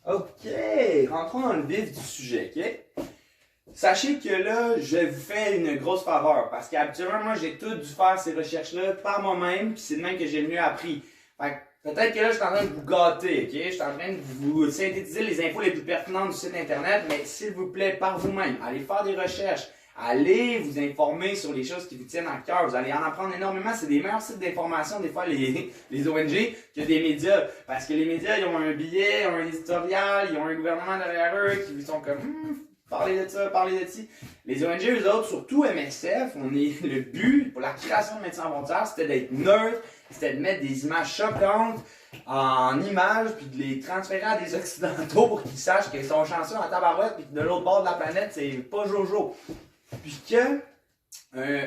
OK, rentrons dans le vif du sujet, OK? Sachez que là, je vous fais une grosse faveur parce qu'habituellement, moi, j'ai tout dû faire ces recherches-là par moi-même, puis c'est de même que j'ai le mieux appris. Fait que peut-être que là, je suis en train de vous gâter, OK? Je suis en train de vous synthétiser les infos les plus pertinentes du site internet, mais s'il vous plaît, par vous-même, allez faire des recherches. Allez vous informer sur les choses qui vous tiennent à cœur. Vous allez en apprendre énormément. C'est des meilleurs sites d'information, des fois, les ONG, que des médias. Parce que les médias, ils ont un billet, ils ont un éditorial, ils ont un gouvernement derrière eux qui sont comme, parlez de ça, parlez de ci. Les ONG, eux autres, surtout MSF, le but pour la création de Médecins sans frontières, c'était d'être neutre, c'était de mettre des images choquantes en images, puis de les transférer à des Occidentaux pour qu'ils sachent qu'ils sont chanceux en tabarouette, puis que de l'autre bord de la planète, c'est pas Jojo. Puis que,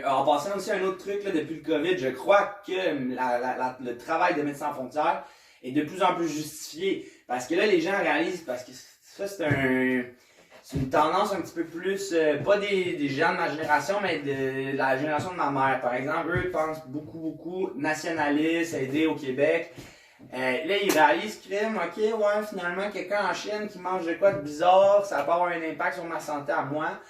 en passant aussi un autre truc, là, depuis le COVID, je crois que le travail de Médecins sans frontières est de plus en plus justifié. Parce que là, les gens réalisent, parce que ça, c'est une tendance un petit peu plus, pas des gens de ma génération, mais de la génération de ma mère. Par exemple, eux pensent beaucoup nationalistes, aider au Québec. Là, ils réalisent ok, ouais, finalement, quelqu'un en Chine qui mange de quoi de bizarre, ça peut avoir un impact sur ma santé à moi.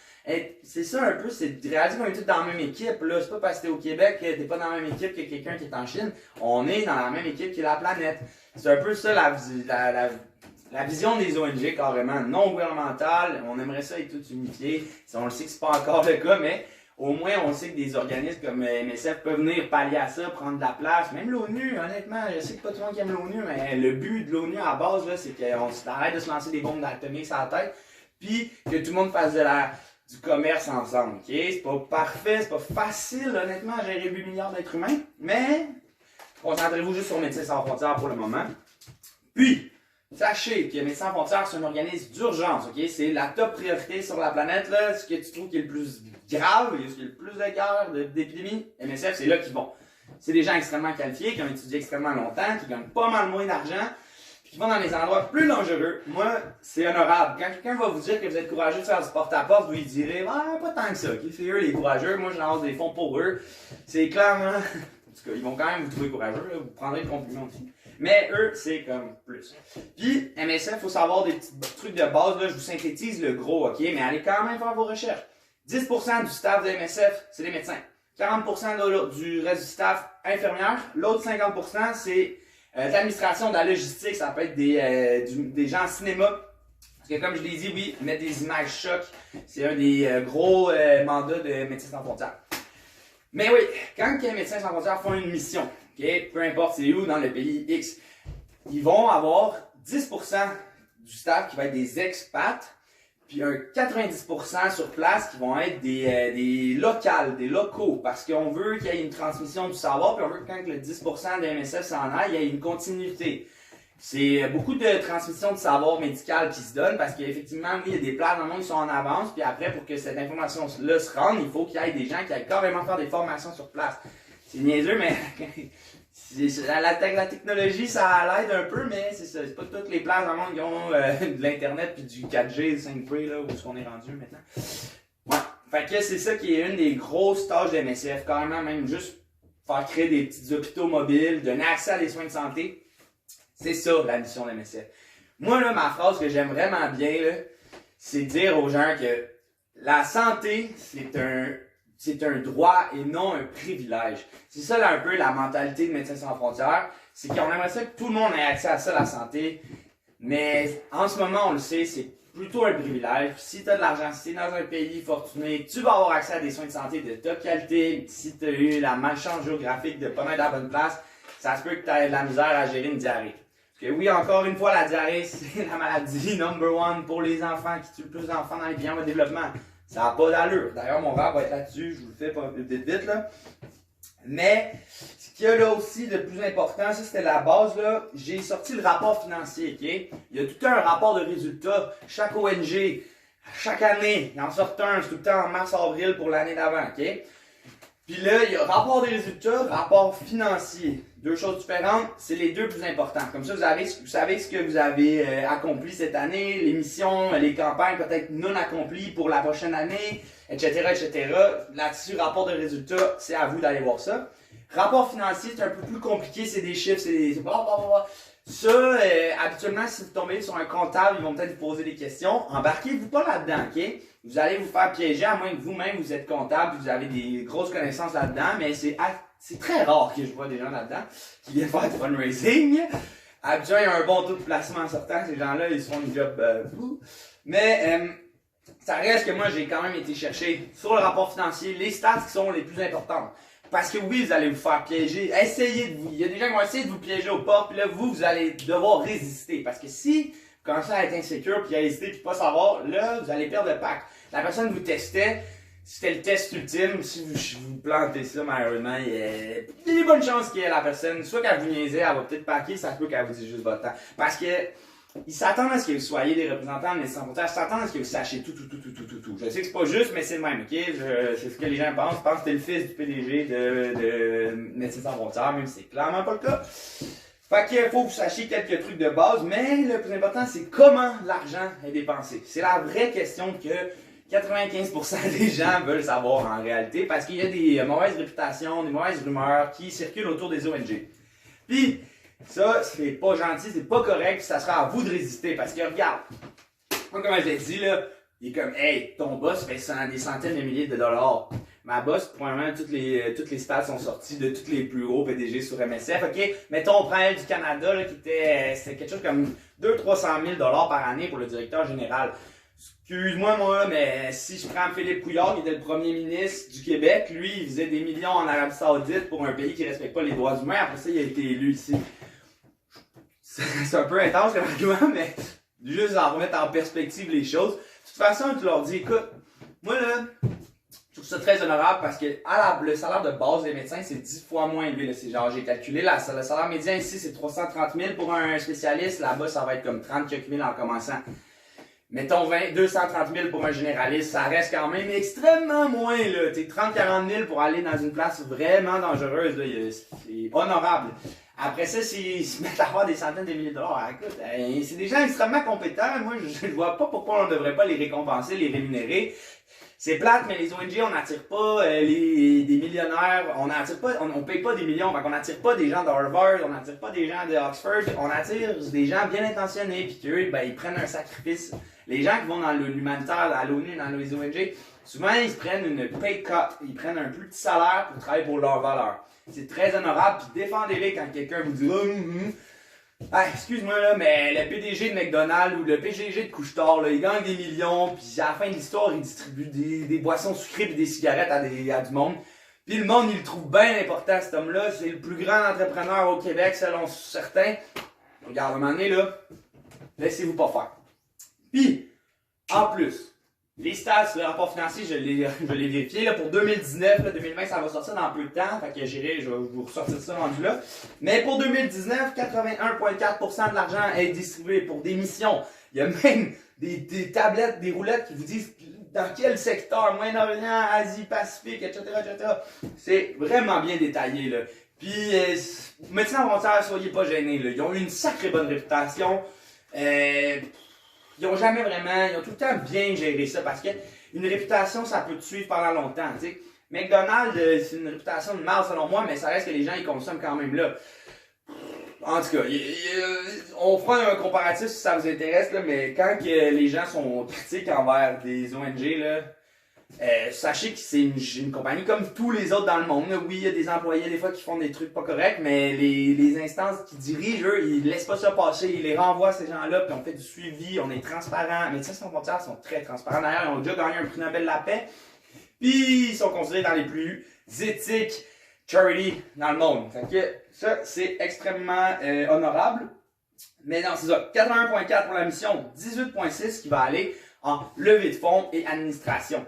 C'est ça un peu, c'est de réaliser qu'on est tous dans la même équipe, là. C'est pas parce que t'es au Québec que t'es pas dans la même équipe que quelqu'un qui est en Chine. On est dans la même équipe que la planète. C'est un peu ça la vision des ONG carrément, non gouvernementale. On aimerait ça être tous unifiés. On le sait que c'est pas encore le cas, mais au moins on sait que des organismes comme MSF peuvent venir pallier à ça, prendre de la place. Même l'ONU, honnêtement, je sais que pas tout le monde qui aime l'ONU, mais le but de l'ONU à la base, là, c'est qu'on arrête de se lancer des bombes atomiques sur la tête, puis que tout le monde fasse du commerce ensemble, ok? C'est pas parfait, c'est pas facile, honnêtement, à gérer 8 milliards d'êtres humains, mais concentrez-vous juste sur Médecins sans frontières pour le moment. Puis, sachez que Médecins sans frontières, c'est un organisme d'urgence, ok? C'est la top priorité sur la planète, là. Ce que tu trouves qui est le plus grave, ce qui est le plus de guerre, d'épidémie, MSF, c'est là qu'ils vont. C'est des gens extrêmement qualifiés, qui ont étudié extrêmement longtemps, qui gagnent pas mal moins d'argent, qui vont dans des endroits plus dangereux. Moi, c'est honorable. Quand quelqu'un va vous dire que vous êtes courageux de faire du porte-à-porte, vous lui direz, ah, pas tant que ça, ok? C'est eux les courageux, moi je lance des fonds pour eux. C'est clairement, en tout cas, ils vont quand même vous trouver courageux, là. Vous prendrez le compliment aussi. Mais eux, c'est comme plus. Puis, MSF, faut savoir des petits trucs de base, là, je vous synthétise le gros, ok? Mais allez quand même faire vos recherches. 10% du staff de MSF, c'est des médecins. 40% du reste du staff, infirmières. L'autre 50%, c'est l'administration, de la logistique, ça peut être des gens en cinéma. Parce que comme je l'ai dit, oui, mettre des images chocs, c'est un des gros mandats de Médecins sans frontières. Mais oui, quand les Médecins sans frontières font une mission, okay, peu importe c'est où dans le pays X, ils vont avoir 10% du staff qui va être des expats, puis un 90% sur place qui vont être des locales, des locaux, parce qu'on veut qu'il y ait une transmission du savoir, puis on veut que quand le 10% des MSF s'en aille, il y ait une continuité. C'est beaucoup de transmission de savoir médical qui se donne, parce qu'effectivement, oui, il y a des places dans le monde qui sont en avance, puis après, pour que cette information-là se rende, il faut qu'il y ait des gens qui aillent carrément faire des formations sur place. C'est niaiseux, mais la technologie, ça l'aide un peu, mais c'est ça. C'est pas toutes les places dans le monde qui ont de l'Internet puis du 4G, 5G, là, où est-ce qu'on est rendu maintenant. Ouais. Fait que c'est ça qui est une des grosses tâches de MSF, carrément même juste faire créer des petits hôpitaux mobiles, donner accès à des soins de santé. C'est ça, la mission de MSF. Moi, là, ma phrase que j'aime vraiment bien, là, c'est dire aux gens que la santé, c'est un droit et non un privilège. C'est ça, là, un peu la mentalité de Médecins sans frontières. C'est qu'on aimerait ça que tout le monde ait accès à ça, la santé. Mais en ce moment, on le sait, c'est plutôt un privilège. Si tu as de l'argent, si tu es dans un pays fortuné, tu vas avoir accès à des soins de santé de top qualité. Si tu as eu la malchance géographique de pas mettre à la bonne place, ça se peut que tu aies de la misère à gérer une diarrhée. Parce que oui, encore une fois, la diarrhée, c'est la maladie number one pour les enfants qui tue le plus d'enfants dans les pays en développement. Ça n'a pas d'allure. D'ailleurs, mon verre va être là-dessus, je vous le fais pas vite là. Mais, ce qu'il y a là aussi de plus important, ça c'était la base là, j'ai sorti le rapport financier, ok? Il y a tout un rapport de résultats, chaque ONG, chaque année, il en sort un, c'est tout le temps en mars-avril pour l'année d'avant, ok? Puis là, il y a rapport des résultats, rapport financier. Deux choses différentes, c'est les deux plus importants. Comme ça, vous savez ce que vous avez accompli cette année, les missions, les campagnes peut-être non accomplies pour la prochaine année, etc., etc. Là-dessus, rapport de résultats, c'est à vous d'aller voir ça. Rapport financier, c'est un peu plus compliqué, c'est des chiffres, c'est des... Ça, habituellement, si vous tombez sur un comptable, ils vont peut-être vous poser des questions. Embarquez-vous pas là-dedans, ok? Vous allez vous faire piéger, à moins que vous-même vous êtes comptable, vous avez des grosses connaissances là-dedans, mais c'est très rare que je vois des gens là-dedans qui viennent faire du fundraising. Habituellement, il y a un bon taux de placement en sortant, ces gens-là, ils se font une job fou. Mais ça reste que moi, j'ai quand même été chercher sur le rapport financier les stats qui sont les plus importantes. Parce que oui, vous allez vous faire piéger. Essayez de vous. Il y a des gens qui vont essayer de vous piéger aux portes, puis là, vous allez devoir résister. Parce que si vous commencez à être insécure, puis à hésiter, puis pas savoir, là, vous allez perdre le pack. La personne qui vous testait, c'était le test ultime. Si vous plantez ça, malheureusement, il y a des bonnes chances qu'il y ait la personne. Soit qu'elle vous niaisait, elle va peut-être packer, ça se peut qu'elle vous dise juste votre temps. Parce que ils s'attendent à ce que vous soyez des représentants de médecins volontaires, ils s'attendent à ce que vous sachiez tout. Je sais que c'est pas juste, mais c'est le même, ok? C'est ce que les gens pensent. Ils pensent que t'es le fils du PDG de médecins volontaires, même si c'est clairement pas le cas. Fait qu'il faut que vous sachiez quelques trucs de base, mais le plus important, c'est comment l'argent est dépensé. C'est la vraie question que 95% des gens veulent savoir en réalité, parce qu'il y a des mauvaises réputations, des mauvaises rumeurs qui circulent autour des ONG. Puis, ça, c'est pas gentil, c'est pas correct, puis ça sera à vous de résister. Parce que regarde, moi, comme je l'ai dit, là, il est comme, hey, ton boss fait des centaines de milliers de dollars. Ma boss, probablement, toutes les stats sont sorties de tous les plus hauts PDG sur MSF. OK, mettons, on prend elle du Canada, là, c'était quelque chose comme 200-300 000 par année pour le directeur général. Excuse-moi, moi, mais si je prends Philippe Couillard, qui était le premier ministre du Québec, lui, il faisait des millions en Arabie Saoudite pour un pays qui respecte pas les droits humains. Après ça, il a été élu ici. C'est un peu intense comme argument, mais juste en remettre en perspective les choses. De toute façon, tu leur dis, écoute, moi là, je trouve ça très honorable parce que le salaire de base des médecins, c'est 10 fois moins élevé. Là. C'est genre, j'ai calculé, là, le salaire médian ici, c'est 330 000 pour un spécialiste. Là-bas, ça va être comme 30 000 en commençant. Mettons 230 000 pour un généraliste, ça reste quand même extrêmement moins. Là. T'es 30-40 000 pour aller dans une place vraiment dangereuse. C'est honorable. Après ça, s'ils se mettent à faire des centaines de milliers de dollars, écoute, c'est des gens extrêmement compétents. Moi, je ne vois pas pourquoi on ne devrait pas les récompenser, les rémunérer. C'est plate, mais les ONG, on n'attire pas des millionnaires, on paye pas des millions, donc on n'attire pas des gens d'Harvard, on n'attire pas des gens d'Oxford, on attire des gens bien intentionnés, puis qu'eux, ben, ils prennent un sacrifice. Les gens qui vont dans l'humanitaire, à l'ONU, dans les ONG, souvent, ils se prennent une pay cut, ils prennent un plus petit salaire pour travailler pour leur valeur. C'est très honorable, puis défendez-les quand quelqu'un vous dit excuse-moi là, mais le PDG de McDonald's ou le PDG de Couche-Tard, là, il gagne des millions, puis à la fin de l'histoire, il distribue des boissons sucrées et des cigarettes à du monde. Puis le monde, il le trouve bien important, cet homme-là. C'est le plus grand entrepreneur au Québec, selon certains. Regarde, à un moment donné, là, laissez-vous pas faire. Puis, en plus, les stats, le rapport financier, je l'ai vérifié. Là, pour 2019, là, 2020, ça va sortir dans peu de temps. Fait que je vais vous ressortir ça rendu là. Mais pour 2019, 81,4% de l'argent est distribué pour des missions. Il y a même des tablettes, des roulettes qui vous disent dans quel secteur, Moyen-Orient, Asie, Pacifique, etc., etc. C'est vraiment bien détaillé, là. Puis, médecins volontaires, soyez pas gênés, là. Ils ont eu une sacrée bonne réputation. Ils ont jamais vraiment, ils ont tout le temps bien géré ça parce que une réputation, ça peut te suivre pendant longtemps, tu sais. McDonald's, c'est une réputation de mal selon moi, mais ça reste que les gens, ils consomment quand même là. En tout cas, on fera un comparatif si ça vous intéresse, là, mais quand les gens sont critiques envers des ONG, là, sachez que c'est une compagnie comme tous les autres dans le monde. Là. Oui, il y a des employés des fois qui font des trucs pas corrects, mais les instances qui dirigent, eux, ils laissent pas ça passer, ils les renvoient ces gens-là, puis on fait du suivi, on est transparent. Les Médecins sans frontières sont très transparents. D'ailleurs, ils ont déjà gagné un prix Nobel de la paix, puis ils sont considérés dans les plus éthiques charity dans le monde. Fait que ça, c'est extrêmement honorable. Mais non, c'est ça. 81,4 pour la mission, 18,6 qui va aller en levée de fonds et administration.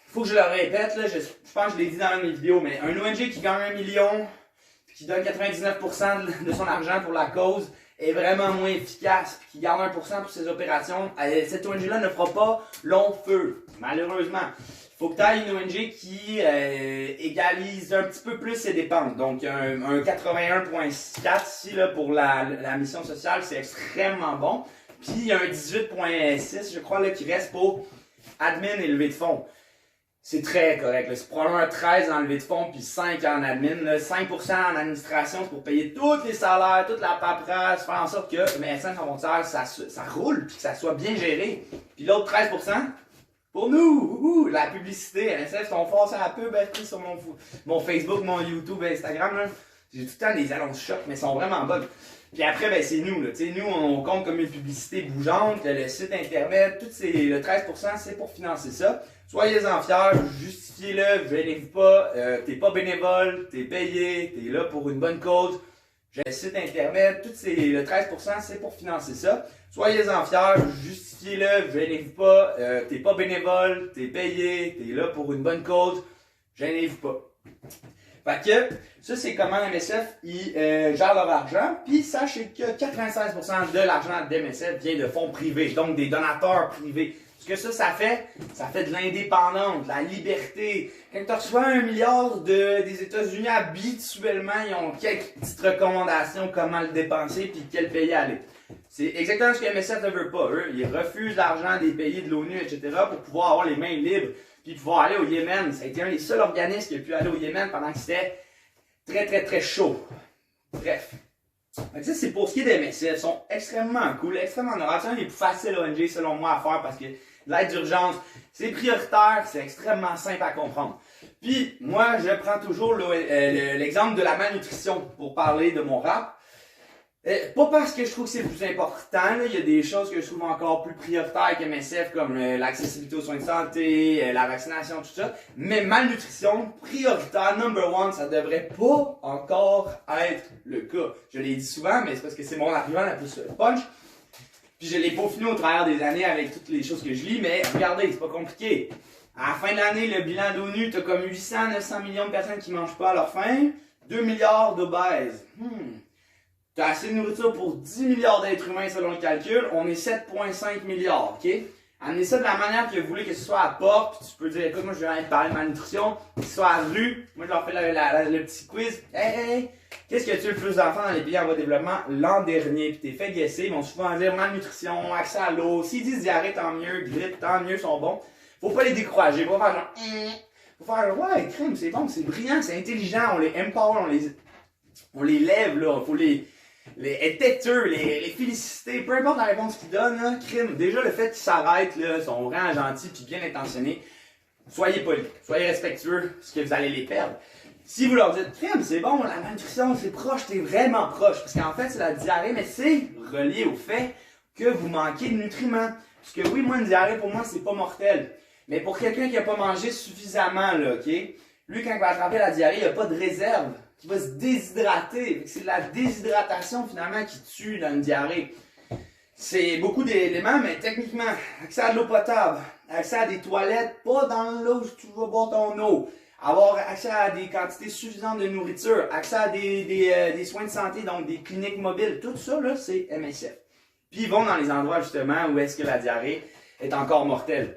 Faut que je le répète, là, je pense que je l'ai dit dans mes vidéos, mais un ONG qui gagne 1 million, qui donne 99% de son argent pour la cause, est vraiment moins efficace, puis qui garde 1% pour ses opérations, cette ONG-là ne fera pas long feu, malheureusement. Il faut que tu aies une ONG qui égalise un petit peu plus ses dépenses. Donc, un 81,4 ici là, pour la mission sociale, c'est extrêmement bon. Puis, il y a un 18,6, je crois, là, qui reste pour admin et levée de fonds. c'est très correct. C'est probablement 13 en levée de fonds puis 5 en admin. Là. 5% en administration, c'est pour payer tous les salaires, toute la paperasse, faire en sorte que MSF Frontières, ça roule puis que ça soit bien géré. Puis l'autre 13%, pour nous, la publicité. MSF sont forts sur la pub, sur mon Facebook, mon YouTube, Instagram. Là. J'ai tout le temps des annonces chocs, mais elles sont vraiment bonnes. Puis après, ben, c'est nous. Là. Nous, on compte comme une publicité bougeante, le site internet, le 13%, c'est pour financer ça. Soyez-en fiers, justifiez-le, gênez-vous pas, t'es pas bénévole, t'es payé, t'es là pour une bonne cause. J'ai le site internet, le 13%, c'est pour financer ça. Soyez-en fiers, justifiez-le, gênez-vous pas, t'es pas bénévole, t'es payé, t'es là pour une bonne cause. Gênez-vous pas. Fait que, ça c'est comment MSF gère leur argent. Puis sachez que 96% de l'argent d'MSF vient de fonds privés, donc des donateurs privés. Ce que ça fait de l'indépendance, de la liberté. Quand tu reçois 1 milliard des États-Unis, habituellement, ils ont quelques petites recommandations comment le dépenser puis quel pays aller. C'est exactement ce que MSF ne veut pas. Eux, ils refusent l'argent des pays de l'ONU, etc. pour pouvoir avoir les mains libres puis pouvoir aller au Yémen. Ça a été un des seuls organismes qui a pu aller au Yémen pendant que c'était très, très, très chaud. Bref. Donc ça, c'est pour ce qui est des MSF. Ils sont extrêmement cool, extrêmement honorables. C'est un des plus faciles ONG, selon moi, à faire parce que l'aide d'urgence, c'est prioritaire, c'est extrêmement simple à comprendre. Puis, moi, je prends toujours l'exemple de la malnutrition pour parler de mon rap. Pas parce que je trouve que c'est le plus important, là. Il y a des choses que je trouve encore plus prioritaires que MSF, comme l'accessibilité aux soins de santé, la vaccination, tout ça. Mais malnutrition, prioritaire, number one, ça devrait pas encore être le cas. Je l'ai dit souvent, mais c'est parce que c'est mon argument la plus punch. Puis je l'ai peaufiné au travers des années avec toutes les choses que je lis, mais regardez, c'est pas compliqué. À la fin de l'année, le bilan d'ONU, t'as comme 800-900 millions de personnes qui mangent pas à leur faim, 2 milliards d'obèses. T'as assez de nourriture pour 10 milliards d'êtres humains selon le calcul, on est 7,5 milliards, ok? Amenez ça de la manière que vous voulez que ce soit à porte, puis tu peux dire, écoute, moi je vais parler de malnutrition, que ce soit à la rue, moi je leur fais le petit quiz. Hey, qu'est-ce que tu as le plus d'enfants dans les pays en voie de développement l'an dernier? Puis t'es fait guesser, ils vont souvent dire malnutrition, accès à l'eau, s'ils disent diarrhée, tant mieux, grippe, tant mieux, sont bons. Faut pas les décourager, faut faire genre, faut faire genre, ouais, crème, c'est bon, c'est brillant, c'est intelligent, on les empower, on les lève, là, faut les têteux, les féliciter, peu importe la réponse qu'ils donnent, là, crime. Déjà, le fait qu'ils s'arrêtent, là, sont vraiment gentils puis bien intentionnés. Soyez polis, soyez respectueux, parce que vous allez les perdre. Si vous leur dites, crime, c'est bon, la malnutrition, c'est proche, t'es vraiment proche. Parce qu'en fait, c'est la diarrhée, mais c'est relié au fait que vous manquez de nutriments. Parce que oui, moi, une diarrhée, pour moi, c'est pas mortel. Mais pour quelqu'un qui a pas mangé suffisamment, là, ok? Lui, quand il va attraper la diarrhée, il a pas de réserve. Qui va se déshydrater. C'est la déshydratation finalement qui tue dans une diarrhée. C'est beaucoup d'éléments, mais techniquement, accès à de l'eau potable, accès à des toilettes, pas dans l'eau où tu vas boire ton eau, avoir accès à des quantités suffisantes de nourriture, accès à des soins de santé, donc des cliniques mobiles, tout ça, là, c'est MSF. Puis ils vont dans les endroits justement où est-ce que la diarrhée est encore mortelle.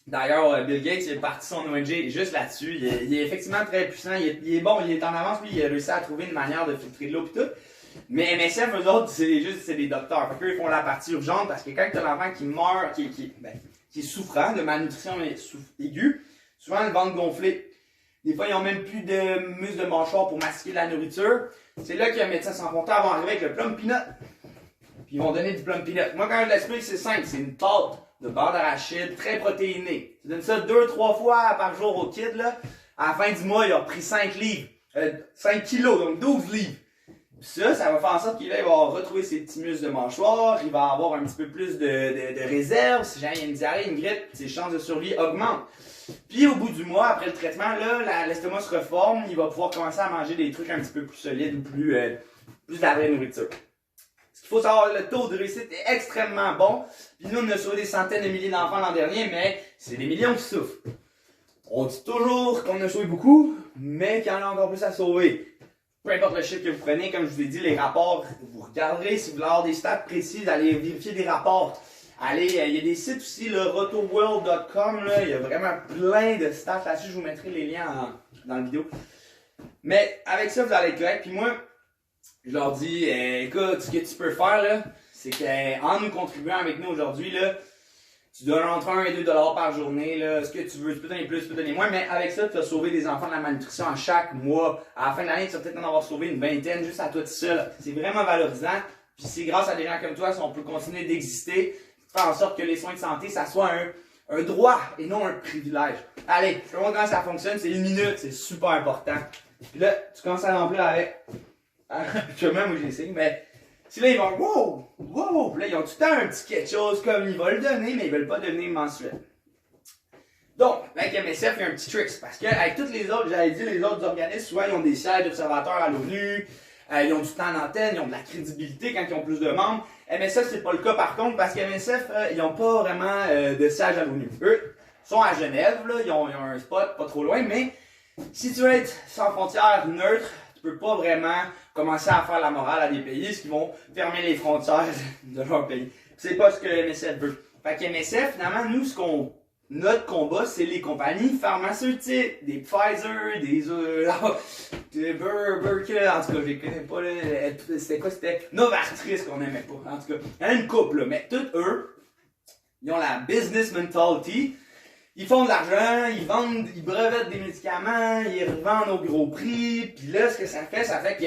D'ailleurs, Bill Gates, il est parti son ONG juste là-dessus. Il est effectivement très puissant. Il est bon, il est en avance, puis il a réussi à trouver une manière de filtrer de l'eau et tout. Mais MSF, eux autres, c'est des docteurs. Fait qu'eux, ils font la partie urgente parce que quand tu as l'enfant qui meurt, qui est souffrant de malnutrition aiguë, souvent le ventre gonflé. Des fois, ils n'ont même plus de muscles de mâchoire pour masquer la nourriture. C'est là que les Médecins Sans Frontières vont arriver avec le plum peanut. Puis ils vont donner du plum peanut. Moi, quand je l'explique, c'est simple. C'est une tarte de beurre d'arachide, très protéiné. Tu donnes ça 2-3 fois par jour au kid, là. À la fin du mois, il a repris 5 livres. 5 kilos, donc 12 livres. Ça va faire en sorte qu'il va retrouver ses petits muscles de mâchoire, il va avoir un petit peu plus de réserve. Si jamais il y a une diarrhée, une grippe, ses chances de survie augmentent. Puis au bout du mois, après le traitement, là, l'estomac se reforme, il va pouvoir commencer à manger des trucs un petit peu plus solides ou plus de la vraie nourriture. Il faut savoir, le taux de réussite est extrêmement bon. Puis nous, on a sauvé des centaines de milliers d'enfants l'an dernier, mais c'est des millions qui souffrent. On dit toujours qu'on a sauvé beaucoup, mais qu'il y en a encore plus à sauver. Peu importe le chiffre que vous prenez, comme je vous ai dit, les rapports, vous regarderez, si vous voulez avoir des stats précises, allez vérifier des rapports. Allez, il y a des sites aussi, le rotoworld.com, là, il y a vraiment plein de stats là-dessus, je vous mettrai les liens dans la vidéo. Mais avec ça, vous allez être correct. Puis moi, je leur dis, écoute, ce que tu peux faire, là, c'est qu'en nous contribuant avec nous aujourd'hui, là, Tu donnes entre 1 et 2 $ par journée, là, ce que tu veux. Tu peux donner plus, tu peux donner moins, mais avec ça, tu vas sauver des enfants de la malnutrition à chaque mois. À la fin de l'année, tu vas peut-être en avoir sauvé une vingtaine juste à toi tout seul. C'est vraiment valorisant. Puis c'est grâce à des gens comme toi si on peut continuer d'exister, faire en sorte que les soins de santé, ça soit un droit et non un privilège. Allez, je te montre comment ça fonctionne. C'est 1 minute, c'est super important. Puis là, tu commences à remplir avec... Je sais même où j'essaie, mais... Si là, ils vont, wow, wow, puis là, ils ont tout le temps un petit quelque chose comme ils veulent le donner, mais ils veulent pas donner mensuel. Donc, avec MSF, il y a un petit trick, parce qu'avec toutes les autres, j'avais dit, les autres organismes, souvent, ils ont des sièges d'observateurs à l'ONU, ils ont du temps d'antenne, ils ont de la crédibilité quand ils ont plus de membres. MSF, c'est pas le cas par contre, parce qu'MSF, ils n'ont pas vraiment de siège à l'ONU. Eux sont à Genève, là, ils ont un spot pas trop loin, mais si tu veux être sans frontières, neutre, tu peux pas vraiment commencer à faire la morale à des pays qui vont fermer les frontières de leur pays. C'est pas ce que MSF veut. Fait que MSF, finalement, nous, notre combat, c'est les compagnies pharmaceutiques, des Pfizer, des Burke, en tout cas, je les connais pas, c'était quoi, c'était Novartis qu'on aimait pas, en tout cas. Il y en a une couple, là, mais tous eux, ils ont la business mentality. Ils font de l'argent, ils brevettent des médicaments, ils revendent au gros prix, puis là, ce que ça fait que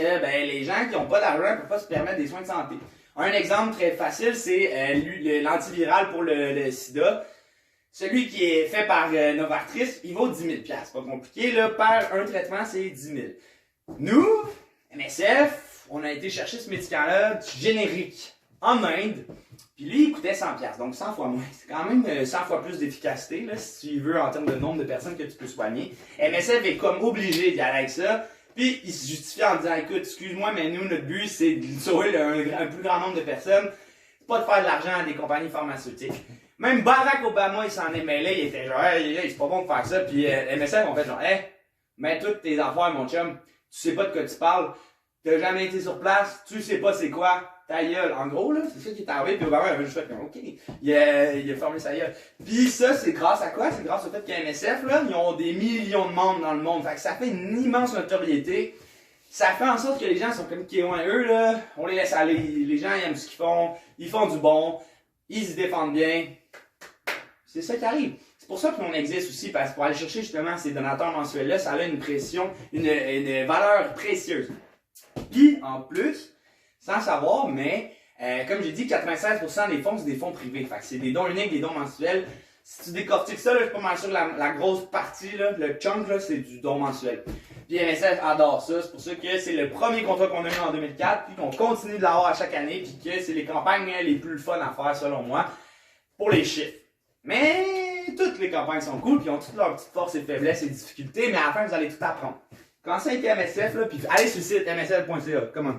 les gens qui n'ont pas d'argent ne peuvent pas se permettre des soins de santé. Un exemple très facile, c'est l'antiviral pour le sida. Celui qui est fait par Novartis, il vaut 10 000 $. Pas compliqué, là, par un traitement, c'est 10 000. Nous, MSF, on a été chercher ce médicament-là générique en Inde. Puis lui, il coûtait 100 $, donc 100 fois moins. C'est quand même 100 fois plus d'efficacité, là, si tu veux, en termes de nombre de personnes que tu peux soigner. MSF est comme obligé d'y aller avec ça. Puis il se justifie en disant, écoute, excuse-moi, mais nous, notre but, c'est de sauver un plus grand nombre de personnes. C'est pas de faire de l'argent à des compagnies pharmaceutiques. Même Barack Obama, il s'en est mêlé, il était genre, hey, c'est pas bon de faire ça. Puis MSF, on fait genre, hey, mets toutes tes affaires, mon chum. Tu sais pas de quoi tu parles. T'as jamais été sur place. Tu sais pas c'est quoi. Ta gueule. En gros, là, c'est ça qui est arrivé. Puis Obama, il avait juste fait, OK. Il a fermé sa gueule. Puis ça, c'est grâce à quoi? C'est grâce au fait qu'à MSF, là, ils ont des millions de membres dans le monde. Fait que ça fait une immense notoriété. Ça fait en sorte que les gens sont comme qui ont eux, là. On les laisse aller. Les gens, ils aiment ce qu'ils font. Ils font du bon. Ils se défendent bien. C'est ça qui arrive. C'est pour ça qu'on existe aussi, parce que pour aller chercher justement ces donateurs mensuels-là, ça a une pression, une valeur précieuse. Puis, en plus, sans savoir, mais comme j'ai dit, 96% des fonds, c'est des fonds privés. Fait que c'est des dons uniques, des dons mensuels. Si tu décortiques ça, là, je suis pas mal sûr que la grosse partie, là, le chunk, là, c'est du don mensuel. Puis MSF adore ça. C'est pour ça que c'est le premier contrat qu'on a eu en 2004, puis qu'on continue de l'avoir à chaque année, puis que c'est les campagnes les plus fun à faire, selon moi, pour les chiffres. Mais toutes les campagnes sont cool, puis ils ont toutes leurs petites forces et faiblesses et difficultés, mais à la fin, vous allez tout apprendre. Commencez avec MSF, là, puis allez sur le site msf.ca. Comment?